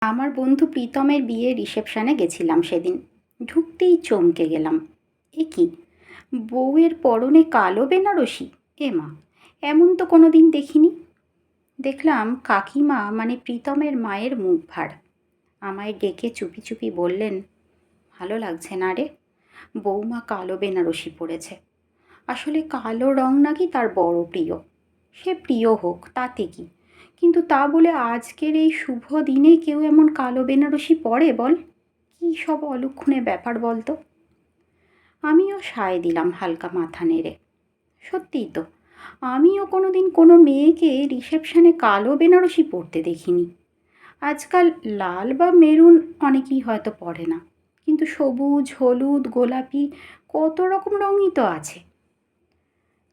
আমার বন্ধু প্রীতমের বিয়ের রিসেপশনে গেছিলাম সেদিন। ঢুকতেই চমকে গেলাম। এ কি, বউয়ের পরনে কালো বেনারসি! এ মা, এমন তো কোনো দিন দেখিনি। দেখলাম কাকিমা মানে প্রীতমের মায়ের মুখ ভার। আমায় ডেকে চুপি চুপি বললেন, ভালো লাগছে না রে, বৌমা কালো বেনারসি পরেছে। আসলে কালো রং নাকি তার বড় প্রিয়। সে প্রিয় হোক, তাতে কি, কিন্তু তা বলে আজকের এই শুভ দিনে কেউ এমন কালো বেনারসি পরে বল? কী সব অলক্ষণে ব্যাপার বলতো। আমিও সায় দিলাম হালকা মাথা নেড়ে। সত্যিই তো, আমিও কোনো দিন কোনো মেয়েকে রিসেপশনে কালো বেনারসি পরতে দেখিনি। আজকাল লাল বা মেরুন অনেকেই হয়তো পরে না, কিন্তু সবুজ, হলুদ, গোলাপি কত রকম রঙই তো আছে।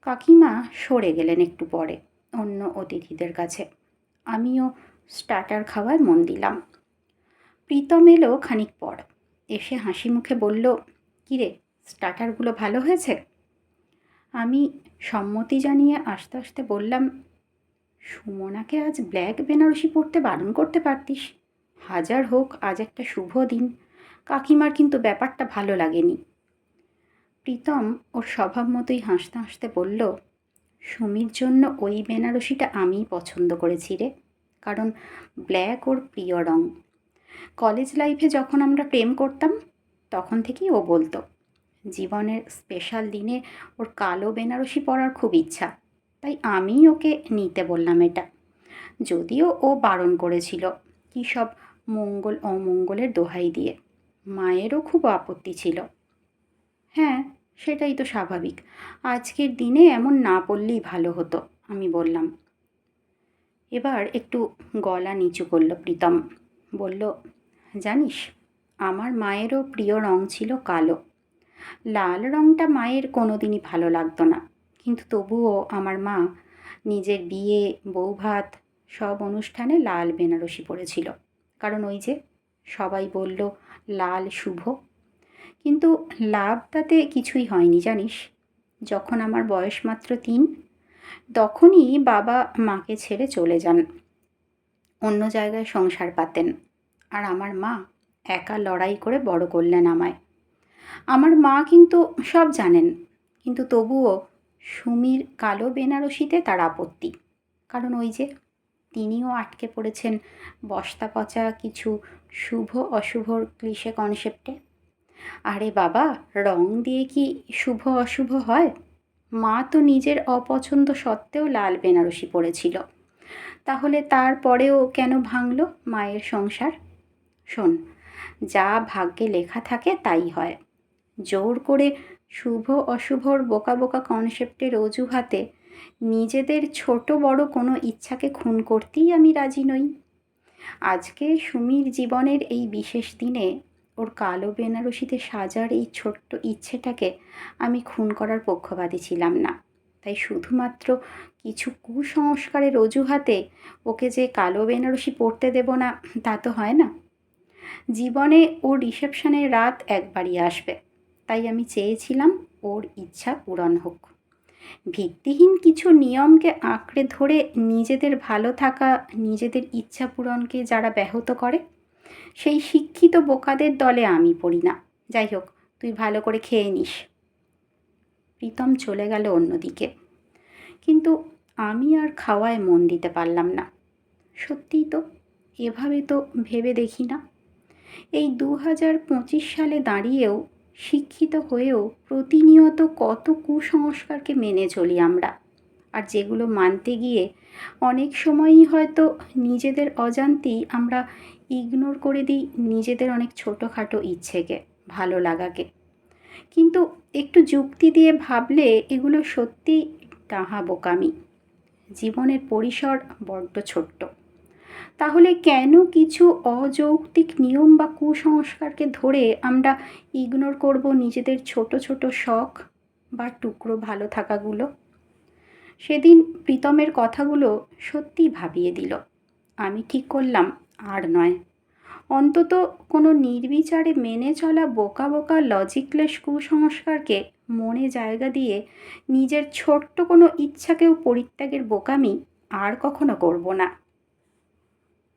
কাকিমা সরে গেলেন একটু পরে অন্য অতিথিদের কাছে। আমিও স্টার্টার খাওয়ায় মন দিলাম। প্রীতম এলো খানিক পর। এসে হাসি মুখে বলল, কিরে, স্টার্টারগুলো ভালো হয়েছে? আমি সম্মতি জানিয়ে আস্তে আস্তে বললাম, সুমনাকে আজ ব্ল্যাক বেনারসি পরতে বারণ করতে পারতিস। হাজার হোক আজ একটা শুভ দিন। কাকিমার কিন্তু ব্যাপারটা ভালো লাগেনি। প্রীতম ওর স্বভাব মতোই হাসতে হাসতে বলল, সুমির জন্য ওই বেনারসিটা আমিই পছন্দ করেছি রে, কারণ ব্ল্যাক ওর প্রিয় রং। কলেজ লাইফে যখন আমরা প্রেম করতাম তখন থেকেই ও বলতো জীবনের স্পেশাল দিনে ওর কালো বেনারসি পরার খুব ইচ্ছা, তাই আমিই ওকে নিতে বললাম এটা। যদিও ও বারণ করেছিল, কী সব মঙ্গল অমঙ্গলের দোহাই দিয়ে। মায়েরও খুব আপত্তি ছিল। হ্যাঁ, সেটাই তো স্বাভাবিক। আজকের দিনে এমন না পড়লেই ভালো হতো, আমি বললাম। এবার একটু গলা নিচু করল প্রীতম। বলল, জানিস, আমার মায়েরও প্রিয় রং ছিল কালো। লাল রংটা মায়ের কোনো দিনই ভালো লাগতো না, কিন্তু তবুও আমার মা নিজের বিয়ে, বৌভাত সব অনুষ্ঠানে লাল বেনারসি পরেছিল। কারণ ওই যে সবাই বলল লাল শুভ। কিন্তু লাভ তাতে কিছুই হয়নি জানিস। যখন আমার বয়স মাত্র 3, তখনই বাবা মাকে ছেড়ে চলে যান, অন্য জায়গায় সংসার পাতেন। আর আমার মা একা লড়াই করে বড় করলেন আমায়। আমার মা কিন্তু সব জানেন, কিন্তু তবুও সুমির কালো বেনারসিতে তার আপত্তি। কারণ ওই যে তিনিও আটকে পড়েছেন বস্তা পচা কিছু শুভ অশুভর ক্লিশে কনসেপ্টে। আরে বাবা, রং দিয়ে কি শুভ অশুভ হয়? মা তো নিজের অপছন্দ সত্ত্বেও লাল বেনারসি পরেছিল। তাহলে তারপরেও কেন ভাঙল মায়ের সংসার? শোন, যা ভাগ্যে লেখা থাকে তাই হয়। জোর করে শুভ অশুভর বোকা বোকা কনসেপ্টের অজুহাতে নিজেদের ছোট বড় কোনো ইচ্ছাকে খুন করতেই আমি রাজি নই। আজকে সুমির জীবনের এই বিশেষ দিনে ওর কালো বেনারসিতে সাজার এই ছোট্ট ইচ্ছেটাকে আমি খুন করার পক্ষপাতী ছিলাম না। তাই শুধুমাত্র কিছু কুসংস্কারের অজুহাতে ওকে যে কালো বেনারসি পরতে দেব না, তা তো হয় না। জীবনে ওর রিসেপশনের রাত একবারই আসবে, তাই আমি চেয়েছিলাম ওর ইচ্ছা পূরণ হোক। ভিত্তিহীন কিছু নিয়মকে আঁকড়ে ধরে নিজেদের ভালো থাকা, নিজেদের ইচ্ছা পূরণকে যারা ব্যাহত করে, সেই শিক্ষিত বোকাদের দলে আমি পড়ি না। যাই হোক, তুই ভালো করে খেয়ে নিস। প্রীতম চলে গেল অন্যদিকে, কিন্তু আমি আর খাওয়ায় মন দিতে পারলাম না। সত্যিই তো, এভাবে তো ভেবে দেখি না। এই 2025 সালে দাঁড়িয়েও, শিক্ষিত হয়েও প্রতিনিয়ত কত কুসংস্কারকে মেনে চলি আমরা। আর যেগুলো মানতে গিয়ে অনেক সময়ই হয়তো নিজেদের অজান্তেই আমরা ইগনোর করে দিই নিজেদের অনেক ছোটোখাটো ইচ্ছেকে, ভালো লাগাকে। কিন্তু একটু যুক্তি দিয়ে ভাবলে এগুলো সত্যিই ডাহা বোকামি। জীবনের পরিসর বড্ড ছোট্ট। তাহলে কেন কিছু অযৌক্তিক নিয়ম বা কুসংস্কারকে ধরে আমরা ইগনোর করব নিজেদের ছোট ছোট শখ বা টুকরো ভালো থাকাগুলো? সেদিন প্রীতমের কথাগুলো সত্যিই ভাবিয়ে দিল। আমি ঠিক করলাম, আর নয়। অন্তত কোনো নির্বিচারে মেনে চলা বোকা বোকা লজিকলেস কুসংস্কারকে মনে জায়গা দিয়ে নিজের ছোট্ট কোনো ইচ্ছাকেও পরিত্যাগের বোকামি আর কখনো করব না।